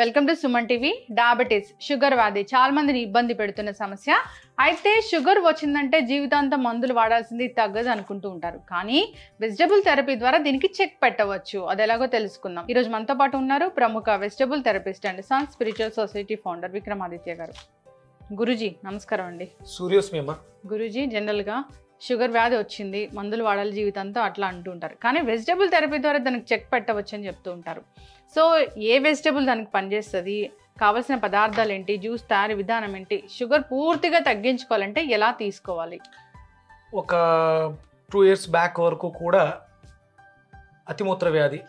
Welcome to Suman TV. Diabetes sugar వ్యాధి చాలా మందిని ఇబ్బంది పెడుతున్న సమస్య. అయితే షుగర్ వచ్చిందంటే జీవితాంతం మందులు వాడాల్సింది తగ్గదు అనుకుంటూ ఉంటారు. కానీ వెజిటబుల్ థెరపీ ద్వారా దీనికి చెక్ పెట్టవచ్చు. అది ఎలాగో తెలుసుకుందాం. ఈ రోజు మనతో పాటు ఉన్నారు ప్రముఖ vegetable therapist and sun spiritual society founder Vikramaditya garu. Guruji నమస్కారం అండి. సూర్యోస్మి అమ్మ. గురూజీ, జనరల్గా షుగర్ వ్యాధి వచ్చింది, మందులు వాడాలి జీవితంతో అట్లా అంటూ ఉంటారు. కానీ వెజిటబుల్ థెరపీ ద్వారా దానికి చెక్ పెట్టవచ్చు అని చెప్తూ ఉంటారు. సో ఏ వెజిటబుల్ దానికి పనిచేస్తుంది, కావాల్సిన పదార్థాలు ఏంటి, జ్యూస్ తయారీ విధానం ఏంటి, షుగర్ పూర్తిగా తగ్గించుకోవాలంటే ఎలా తీసుకోవాలి? ఒక 2 years బ్యాక్ వరకు కూడా అతిమూత్ర వ్యాధి,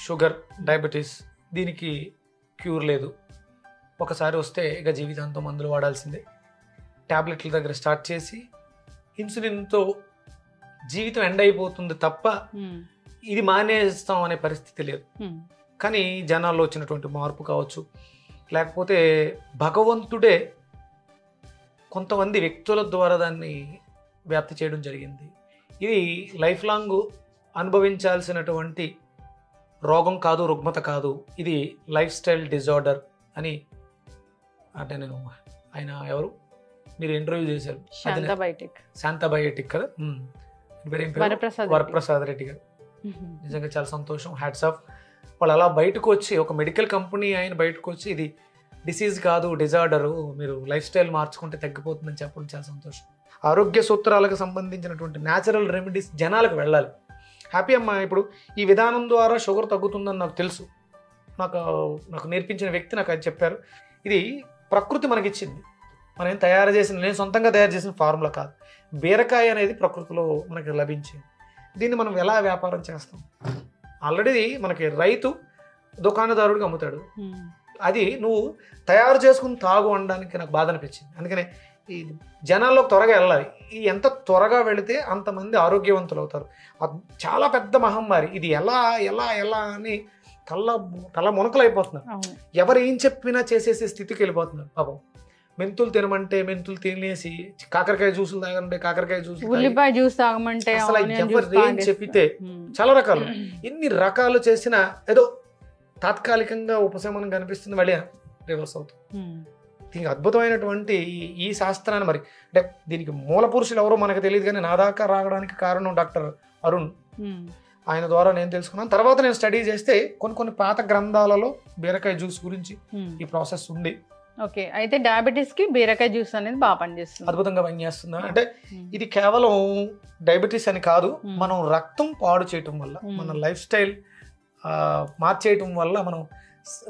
షుగర్, డయాబెటీస్ దీనికి క్యూర్ లేదు. ఒకసారి వస్తే ఇక జీవితాంతం మందులు వాడాల్సిందే. ట్యాబ్లెట్ల దగ్గర స్టార్ట్ చేసి ఇన్సులిన్తో జీవితం ఎండ్ అయిపోతుంది తప్ప ఇది మానేస్తాం అనే పరిస్థితి లేదు. కానీ జనాల్లో వచ్చినటువంటి మార్పు కావచ్చు, లేకపోతే భగవంతుడే కొంతమంది వ్యక్తుల ద్వారా దాన్ని వ్యాప్తి చేయడం జరిగింది. ఇది లైఫ్ లాంగ్ అనుభవించాల్సినటువంటి రోగం కాదు, రుగ్మత కాదు, ఇది లైఫ్ స్టైల్ డిజార్డర్ అని. అంటే నేను ఆయన ఎవరు మీరు ఇంటర్వ్యూ చేశారు, శాంతాబయోటిక్ కదా, వరప్రసాద్ రెడ్డి గారు. నిజంగా చాలా సంతోషం, హ్యాట్స్ ఆఫ్. వాళ్ళు అలా బయటకు వచ్చి, ఒక మెడికల్ కంపెనీ ఆయన బయటకు వచ్చి ఇది డిసీజ్ కాదు, డిజార్డరు, మీరు లైఫ్ స్టైల్ మార్చుకుంటే తగ్గిపోతుందని చెప్పడం చాలా సంతోషం. ఆరోగ్య సూత్రాలకు సంబంధించినటువంటి న్యాచురల్ రెమెడీస్ జనాలకు వెళ్ళాలి. హ్యాపీ అమ్మ. ఇప్పుడు ఈ విధానం ద్వారా షుగర్ తగ్గుతుందని నాకు తెలుసు. నాకు నేర్పించిన వ్యక్తి నాకు అది చెప్పారు. ఇది ప్రకృతి మనకిచ్చింది, మనం ఏం తయారు చేసిన, నేను సొంతంగా తయారు చేసిన ఫార్ములా కాదు. బీరకాయ అనేది ప్రకృతిలో మనకి లభించింది. దీన్ని మనం ఎలా వ్యాపారం చేస్తాం? ఆల్రెడీ మనకి రైతు దుకాణదారుడికి అమ్ముతాడు. అది నువ్వు తయారు చేసుకుని తాగు అనడానికి నాకు బాధ అనిపించింది. అందుకనే ఈ జనాల్లోకి త్వరగా వెళ్ళాలి. ఇది ఎంత త్వరగా వెళితే అంతమంది ఆరోగ్యవంతులు అవుతారు. చాలా పెద్ద మహమ్మారి ఇది. ఎలా ఎలా ఎలా అని తల మునకలు అయిపోతున్నారు. ఎవరు ఏం చెప్పినా చేసేసే స్థితికి వెళ్ళిపోతున్నారు. పాపం మెంతులు తినమంటే మెంతులు తినేసి, కాకరకాయ జ్యూసులు తాగమంటే కాకరకాయ జ్యూస్, ఉల్లిపాయ జ్యూస్ తాగమంటే, అసలు ఎవరు ఏం చెప్పితే చాలా రకాలు, ఎన్ని రకాలు చేసినా ఏదో తాత్కాలికంగా ఉపశమనం కనిపిస్తుంది, మళ్ళీ రివర్స్ అవుతుంది. దీనికి అద్భుతమైనటువంటి ఈ శాస్త్రాన్ని, మరి అంటే దీనికి మూల పురుషులు ఎవరో మనకు తెలియదు, కానీ నా దాకా రావడానికి కారణం డాక్టర్ అరుణ్. ఆయన ద్వారా నేను తెలుసుకున్నాను. తర్వాత నేను స్టడీ చేస్తే కొన్ని పాత గ్రంథాలలో బీరకాయ జ్యూస్ గురించి ఈ ప్రాసెస్ ఉంది. ఓకే, అయితే డయాబెటీస్ కి బీరకాయ జ్యూస్ అనేది బాగా పనిచేస్తుంది, అద్భుతంగా పనిచేస్తుంది. అంటే ఇది కేవలం డయాబెటీస్ అని కాదు, మనం రక్తం పాడు చేయటం వల్ల, మన లైఫ్ స్టైల్ మార్చేయటం వల్ల, మనం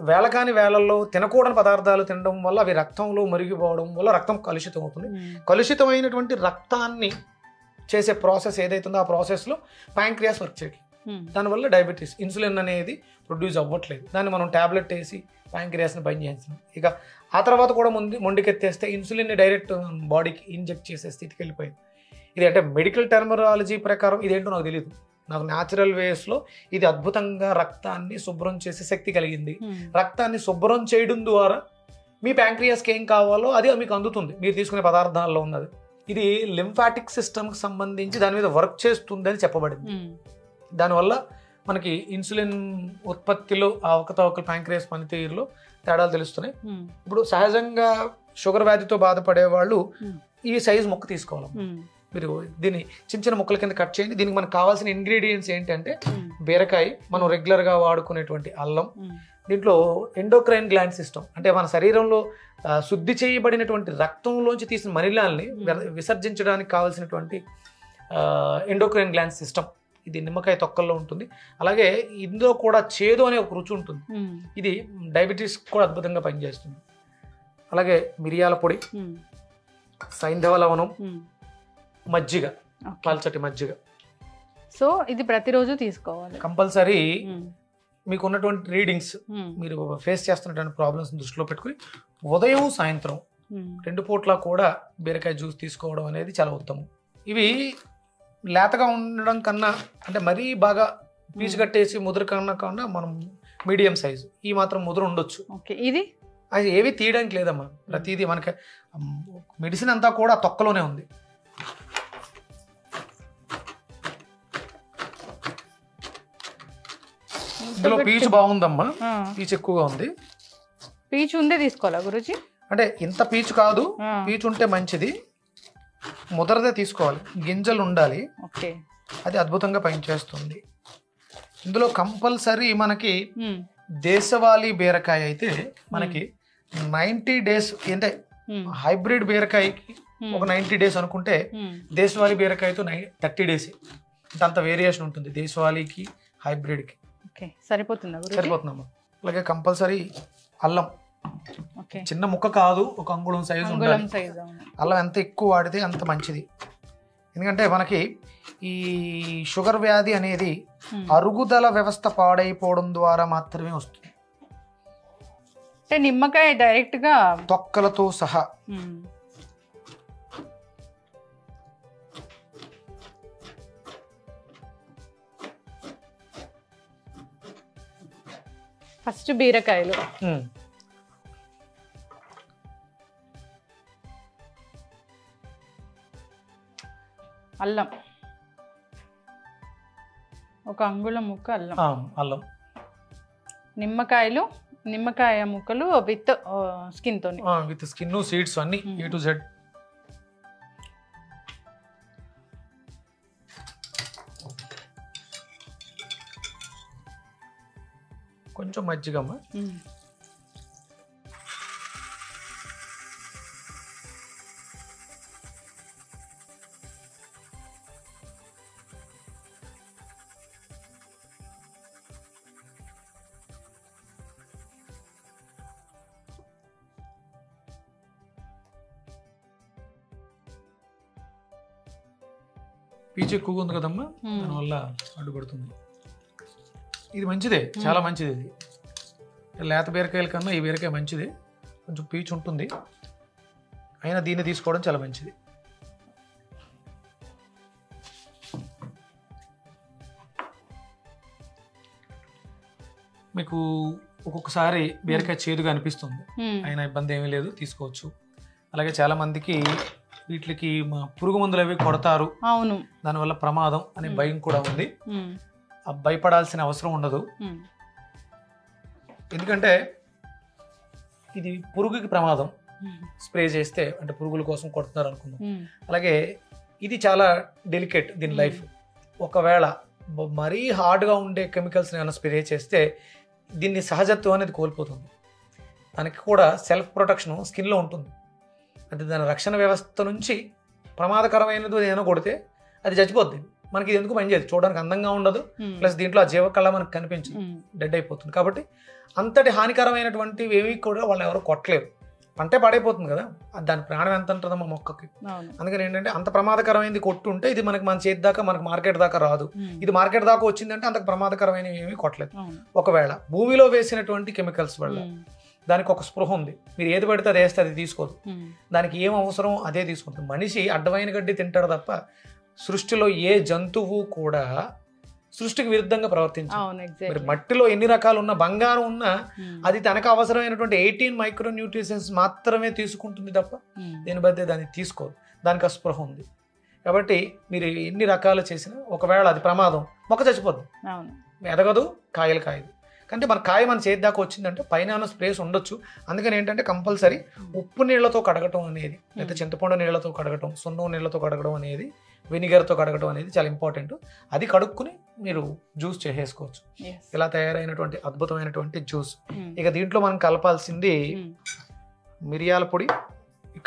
వేళకాని వేళల్లో తినకూడని పదార్థాలు తినడం వల్ల అవి రక్తంలో మరిగిపోవడం వల్ల రక్తం కలుషితం అవుతుంది. కలుషితమైనటువంటి రక్తాన్ని చేసే ప్రాసెస్ ఏదైతుందో ఆ ప్రాసెస్లో ప్యాంక్రియాస్ వర్క్ చేయట్లేదు. దానివల్ల డయాబెటీస్, ఇన్సులిన్ అనేది ప్రొడ్యూస్ అవ్వట్లేదు. దాన్ని మనం ట్యాబ్లెట్ వేసి ప్యాంక్రియాస్ని పని చేస్తున్నాం. ఇక ఆ తర్వాత కూడా మొండికెత్తేస్తే ఇన్సులిన్ని డైరెక్ట్ బాడీకి ఇంజెక్ట్ చేసే స్థితికి వెళ్ళిపోయింది. ఇది అంటే మెడికల్ టెర్మినాలజీ ప్రకారం ఇదేంటో నాకు తెలియదు. నాకు న్యాచురల్ వేస్లో ఇది అద్భుతంగా రక్తాన్ని శుభ్రం చేసే శక్తి కలిగింది. రక్తాన్ని శుభ్రం చేయడం ద్వారా మీ ప్యాంక్రియాస్కి ఏం కావాలో అది మీకు అందుతుంది, మీరు తీసుకునే పదార్థాల్లో ఉన్నది. ఇది లింఫాటిక్ సిస్టమ్కి సంబంధించి దాని మీద వర్క్ చేస్తుంది అని చెప్పబడింది. దానివల్ల మనకి ఇన్సులిన్ ఉత్పత్తిలో అవకతవకలు, ప్యాంక్రియాస్ పనితీరులో తేడాలు తెలుస్తున్నాయి. ఇప్పుడు సహజంగా షుగర్ వ్యాధితో బాధపడే వాళ్ళు ఈ సైజు ముక్క తీసుకోవాలి. మీరు దీన్ని చిన్న చిన్న ముక్కల కింద కట్ చేయండి. దీనికి మనకు కావాల్సిన ఇంగ్రీడియంట్స్ ఏంటంటే బీరకాయ, మనం రెగ్యులర్గా వాడుకునేటువంటి అల్లం, దీంట్లో ఎండోక్రైన్ గ్లాండ్ సిస్టమ్, అంటే మన శరీరంలో శుద్ధి చేయబడినటువంటి రక్తంలోంచి తీసిన మలినాల్ని విసర్జించడానికి కావాల్సినటువంటి ఎండోక్రైన్ గ్లాండ్ సిస్టమ్, ఇది నిమ్మకాయ తొక్కల్లో ఉంటుంది. అలాగే ఇందులో కూడా చేదు అనే ఒక రుచి ఉంటుంది. ఇది డయాబెటీస్ కూడా అద్భుతంగా పనిచేస్తుంది. అలాగే మిరియాల పొడి, సైంధవ లవణం, మజ్జిగ, పల్చటి మజ్జిగ. సో ఇది ప్రతిరోజు తీసుకోవాలి కంపల్సరీ. మీకు ఉన్నటువంటి రీడింగ్స్, మీరు ఫేస్ చేస్తున్నటువంటి ప్రాబ్లమ్స్ దృష్టిలో పెట్టుకుని ఉదయం సాయంత్రం 2 పూట్ల కూడా బీరకాయ జ్యూస్ తీసుకోవడం అనేది చాలా ఉత్తమం. ఇవి లేతగా ఉండడం కన్నా, అంటే మరీ బాగా పీచు కట్టేసి ముదురు కన్నా మనం మీడియం సైజు ఈ మాత్రం ముదురు ఉండొచ్చు. ఇది అది ఏవి తీయడానికి లేదమ్మా. ప్రతిదీ మనకి మెడిసిన్ అంతా కూడా తొక్కలోనే ఉంది. ఇందులో పీచు బాగుందమ్మా, పీచు ఎక్కువగా ఉంది. పీచు ఉందే తీసుకోవాలా గురూజీ? అంటే ఇంత పీచు కాదు, పీచు ఉంటే మంచిది, ముదరదే తీసుకోవాలి, గింజలు ఉండాలి. ఓకే, అది అద్భుతంగా పనిచేస్తుంది. ఇందులో కంపల్సరీ మనకి దేశవాళీ బీరకాయ అయితే మనకి 90 days, అంటే హైబ్రిడ్ బీరకాయకి ఒక 90 days అనుకుంటే దేశవాళీ బీరకాయతో 30 days. అంత వేరియేషన్ ఉంటుంది దేశవాళీకి హైబ్రిడ్కి. ఓకే, సరిపోతుందా? సరిపోతుందమ్మా. అలాగే కంపల్సరీ అల్లం, చిన్న ముక్క కాదు, ఒక అంగుళం సైజు ఉండాలి. అల్లం ఎంత ఎక్కువ వాడితే అంత మంచిది. ఎందుకంటే మనకి ఈ షుగర్ వ్యాధి అనేది అరుగుదల వ్యవస్థ పాడైపోవడం ద్వారా మాత్రమే వస్తుంది. అంటే నిమ్మకాయ డైరెక్ట్ గా తొక్కలతో సహా. ఫస్ట్ బీరకాయలు, అల్లం, ఒక అంగుళం ముక్క అల్లం, అల్లం, నిమ్మకాయలు, నిమ్మకాయ ముక్కలు విత్ స్కిన్ తోని, విత్ స్కిన్ సీడ్స్ అన్ని A to Z. కొంచెం మజ్జిగమ్మ. పీచు ఎక్కువగా ఉంది కదమ్మా, దానివల్ల అడ్డుపడుతుంది. ఇది మంచిదే, చాలా మంచిది. ఇది లేత బీరకాయల కన్నా ఈ బీరకాయ మంచిది, కొంచెం పీచు ఉంటుంది, అయినా దీన్ని తీసుకోవడం చాలా మంచిది. మీకు ఒక్కొక్కసారి బీరకాయ చేదుగా అనిపిస్తుంది, అయినా ఇబ్బంది ఏమీ లేదు, తీసుకోవచ్చు. అలాగే చాలా మందికి వీటికి పురుగు మందులు అవి కొడతారు, అవును, దానివల్ల ప్రమాదం అనే భయం కూడా ఉంది. భయపడాల్సిన అవసరం ఉండదు, ఎందుకంటే ఇది పురుగుకి ప్రమాదం. స్ప్రే చేస్తే అంటే పురుగుల కోసం కొడుతున్నారు అనుకుందాం. అలాగే ఇది చాలా డెలికేట్ దీని లైఫ్. ఒకవేళ మరీ హార్డ్గా ఉండే కెమికల్స్ని ఏమైనా స్ప్రే చేస్తే దీన్ని సహజత్వం అనేది కోల్పోతుంది. దానికి కూడా సెల్ఫ్ ప్రొటెక్షన్ స్కిన్లో ఉంటుంది. అది దాని రక్షణ వ్యవస్థ నుంచి ప్రమాదకరమైనది ఏదైనా కొడితే అది చచ్చిపోద్ది. మనకి ఇది ఎందుకు పనిచేయదు, చూడడానికి అందంగా ఉండదు, ప్లస్ దీంట్లో ఆ జీవకళ మనకు కనిపించదు, డెడ్ అయిపోతుంది. కాబట్టి అంతటి హానికరమైనటువంటివి ఏవి కూడా వాళ్ళు ఎవరు కొట్టలేరు. పంటే పాడైపోతుంది కదా, దాని ప్రాణం ఎంత ఉంటుందో మా మొక్కకి. అందుకని ఏంటంటే అంత ప్రమాదకరమైనది కొట్టుంటే ఇది మనకి మన చేతి దాకా, మనకు మార్కెట్ దాకా రాదు. ఇది మార్కెట్ దాకా వచ్చిందంటే అంత ప్రమాదకరమైనవి ఏమీ కొట్టలేదు. ఒకవేళ భూమిలో వేసినటువంటి కెమికల్స్ వల్ల దానికి ఒక స్పృహ ఉంది, మీరు ఏది పడితే అది వేస్తే అది తీసుకోదు, దానికి ఏం అవసరం అదే తీసుకుంటుంది. మనిషి అడ్డమైన గడ్డి తింటాడు తప్ప సృష్టిలో ఏ జంతువు కూడా సృష్టికి విరుద్ధంగా ప్రవర్తించాలి. మరి మట్టిలో ఎన్ని రకాలు ఉన్నా, బంగారం ఉన్నా అది తనకు అవసరమైనటువంటి 18 మైక్రోన్యూట్రిషన్స్ మాత్రమే తీసుకుంటుంది తప్ప దీని బద్దే దాన్ని తీసుకోదు. దానికి ఆ స్పృహ ఉంది. కాబట్టి మీరు ఎన్ని రకాలు చేసినా ఒకవేళ అది ప్రమాదం, మొక్క చచ్చిపోద్ది, ఎదగదు, కాయలు కాయదు. అంటే మన కాయ మన చేతి దాకా వచ్చిందంటే పైన స్ప్రేస్ ఉండొచ్చు. అందుకని ఏంటంటే కంపల్సరీ ఉప్పు నీళ్లతో కడగటం అనేది, లేదా చింతపండు నీళ్లతో కడగటం, సున్నం నీళ్లతో కడగడం అనేది, వెనిగర్తో కడగడం అనేది చాలా ఇంపార్టెంట్. అది కడుక్కుని మీరు జ్యూస్ చేసేసుకోవచ్చు. ఇలా తయారైనటువంటి అద్భుతమైనటువంటి జ్యూస్. ఇక దీంట్లో మనం కలపాల్సింది మిరియాల పొడి.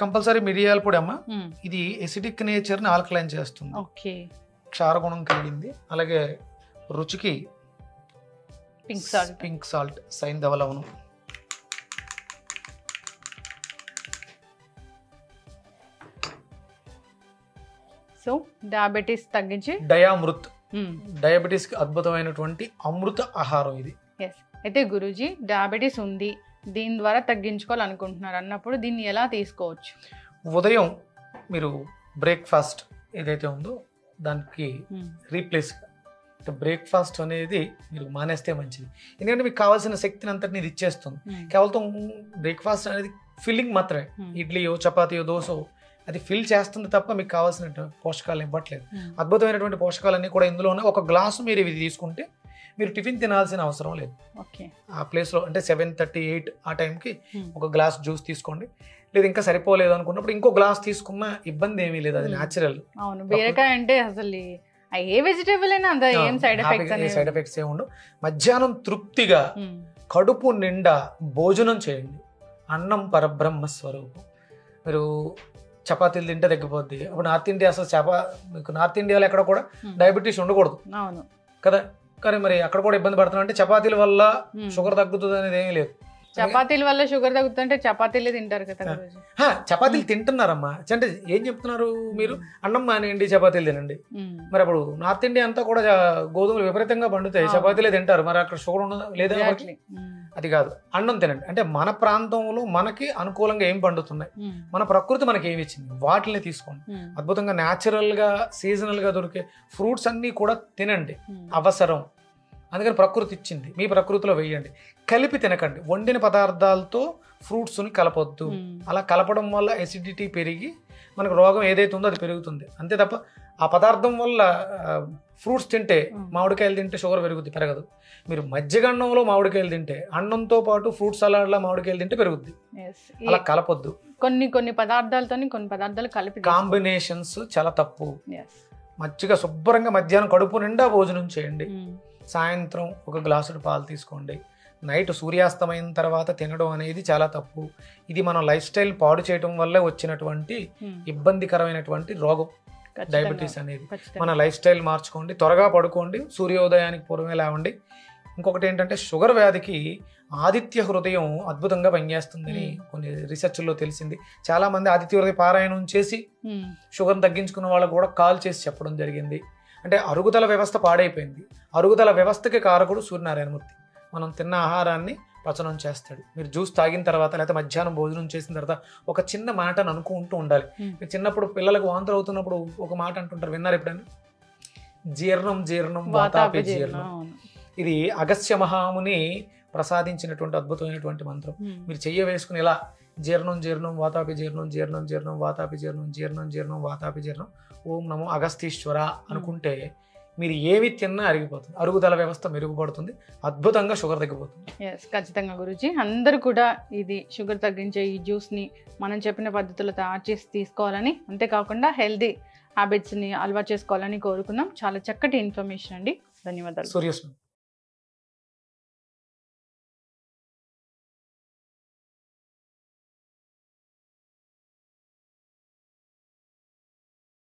కంపల్సరీ మిరియాల పొడి అమ్మ, ఇది ఎసిడిక్ నేచర్ని ఆల్కలైన్ చేస్తుంది, క్షారగుణం కలిగింది. అలాగే రుచికి పింక్ సాల్ట్, సైంధవ లవణం. సో డయాబెటీస్ తగ్గించి డయామృత్, డయాబెటీస్ కి అద్భుతమైనటువంటి అమృత ఆహారం ఇది. అయితే గురూజీ, డయాబెటీస్ ఉంది, దీని ద్వారా తగ్గించుకోవాలనుకుంటున్నారు అన్నప్పుడు దీన్ని ఎలా తీసుకోవచ్చు? ఉదయం మీరు బ్రేక్ఫాస్ట్ ఏదైతే ఉందో దానికి రీప్లేస్ బ్రేక్ఫాస్ట్ అనేది మీరు మానేస్తే మంచిది. ఎందుకంటే మీకు కావాల్సిన శక్తిని అంతటిని ఇది ఇచ్చేస్తుంది. కేవలం బ్రేక్ఫాస్ట్ అనేది ఫిల్లింగ్ మాత్రమే. ఇడ్లీయో చపాతీయో దోశో అది ఫిల్ చేస్తుంది తప్ప మీకు కావాల్సిన పోషకాలు ఇవ్వట్లేదు. అద్భుతమైనటువంటి పోషకాలన్నీ కూడా ఇందులో ఉన్న. ఒక గ్లాసు మీరు ఇవి తీసుకుంటే మీరు టిఫిన్ తినాల్సిన అవసరం లేదు. ఓకే. ఆ ప్లేస్లో అంటే 7:30, 8 ఆ టైంకి ఒక గ్లాస్ జ్యూస్ తీసుకోండి. లేదా ఇంకా సరిపోలేదు అనుకున్నప్పుడు ఇంకో గ్లాస్ తీసుకున్న ఇబ్బంది ఏమీ లేదు, అది న్యాచురల్. అవును, బీరకాయ అంటే అసలు ఏ వెజిటేబుల్ అయినా అంత ఏం సైడ్ ఎఫెక్ట్స్ ఏమి ఉండవు. మధ్యాహ్నం తృప్తిగా కడుపు నిండా భోజనం చేయండి. అన్నం పరబ్రహ్మ స్వరూపం. మీరు చపాతీలు తింటే తగ్గిపోద్ది. అప్పుడు నార్త్ ఇండియా అసలు మీకు నార్త్ ఇండియాలో ఎక్కడ కూడా డయాబెటీస్ ఉండకూడదు కదా, కానీ మరి అక్కడ కూడా ఇబ్బంది పడుతున్నా అంటే చపాతీల వల్ల షుగర్ తగ్గుతుంది అనేది ఏమీ లేదు. చపాతీల వల్ల షుగర్ తగ్గుతుంటే చపాతీలే తింటారు కదా. చపాతీలు తింటున్నారమ్మా అంటే ఏం చెప్తున్నారు మీరు? అన్నం మానేయండి, చపాతీలు తినండి. మరి అప్పుడు నార్త్ ఇండియా అంతా కూడా గోధుమలు విపరీతంగా పండుతాయి, చపాతీలే తింటారు. మరి అక్కడ షుగర్ ఉండదు లేదా? అది కాదు, అన్నం తినండి. అంటే మన ప్రాంతంలో మనకి అనుకూలంగా ఏం పండుతున్నాయి, మన ప్రకృతి మనకి ఏమి ఇచ్చింది, వాటిని తీసుకోండి. అద్భుతంగా న్యాచురల్ గా సీజనల్ గా దొరికే ఫ్రూట్స్ అన్ని కూడా తినండి, అవసరం. అందుకని ప్రకృతి ఇచ్చింది, మీ ప్రకృతిలో వేయండి. కలిపి తినకండి, వండిన పదార్థాలతో ఫ్రూట్స్ని కలపొద్దు. అలా కలపడం వల్ల ఎసిడిటీ పెరిగి మనకు రోగం ఏదైతే ఉందో అది పెరుగుతుంది, అంతే తప్ప ఆ పదార్థం వల్ల ఫ్రూట్స్ తింటే, మామిడికాయలు తింటే షుగర్ పెరుగుద్ది, పెరగదు. మీరు మజ్జిగన్నంలో మామిడికాయలు తింటే, అన్నంతో పాటు ఫ్రూట్ సలాడ్లో మామిడికాయలు తింటే పెరుగుద్ది. అలా కలపొద్దు. కొన్ని పదార్థాలతో కొన్ని పదార్థాలు కలిపి కాంబినేషన్స్ చాలా తప్పు. మజ్జిగ శుభ్రంగా మధ్యాహ్నం కడుపు నిండా భోజనం చేయండి. సాయంత్రం ఒక గ్లాసుడు పాలు తీసుకోండి. నైట్ సూర్యాస్తమైన తర్వాత తినడం అనేది చాలా తప్పు. ఇది మన లైఫ్ స్టైల్ పాడు చేయడం వల్ల వచ్చినటువంటి ఇబ్బందికరమైనటువంటి రోగం డయాబెటీస్ అనేది. మన లైఫ్ స్టైల్ మార్చుకోండి, త్వరగా పడుకోండి, సూర్యోదయానికి పూర్వమే లేవండి. ఇంకొకటి ఏంటంటే షుగర్ వ్యాధికి ఆదిత్య హృదయం అద్భుతంగా పనిచేస్తుందని కొన్ని రీసెర్చ్లో తెలిసింది. చాలామంది ఆదిత్య హృదయ పారాయణం చేసి షుగర్ తగ్గించుకున్న వాళ్ళకు కూడా కాల్ చేసి చెప్పడం జరిగింది. అంటే అరుగుదల వ్యవస్థ పాడైపోయింది. అరుగుదల వ్యవస్థకి కారకుడు సూర్యనారాయణమూర్తి. మనం తిన్న ఆహారాన్ని పచనం చేస్తాడు. మీరు జ్యూస్ తాగిన తర్వాత లేకపోతే మధ్యాహ్నం భోజనం చేసిన తర్వాత ఒక చిన్న మాటను అనుకుంటూ ఉండాలి. మీరు చిన్నప్పుడు పిల్లలకు వాంతులు అవుతున్నప్పుడు ఒక మాట అంటుంటారు, విన్నారు ఎప్పుడైనా? జీర్ణం జీర్ణం వాతాపి జీర్ణం. ఇది అగస్త్య మహాముని ప్రసాదించినటువంటి అద్భుతమైనటువంటి మంత్రం. మీరు చెయ్య వేసుకుని ఇలా జీర్ణం జీర్ణం వాతాపి జీర్ణం, జీర్ణం జీర్ణం వాతాపి జీర్ణం, జీర్ణం జీర్ణం వాతాపి జీర్ణం, ఓం నమో అగస్తీశ్వర అనుకుంటే మీరు ఏమి తిన్నా అరిగిపోతుంది, అరుగుదల వ్యవస్థ మెరుగుపడుతుంది, అద్భుతంగా షుగర్ తగ్గిపోతుంది. ఖచ్చితంగా గురూజీ, అందరూ కూడా ఇది షుగర్ తగ్గించే ఈ జ్యూస్ని మనం చెప్పిన పద్ధతిలో తయారు చేసి తీసుకోవాలని, అంతేకాకుండా హెల్దీ హ్యాబిట్స్ని అలవాటు చేసుకోవాలని కోరుకుందాం. చాలా చక్కటి ఇన్ఫర్మేషన్ అండి, ధన్యవాదాలు. సూర్యస్మి.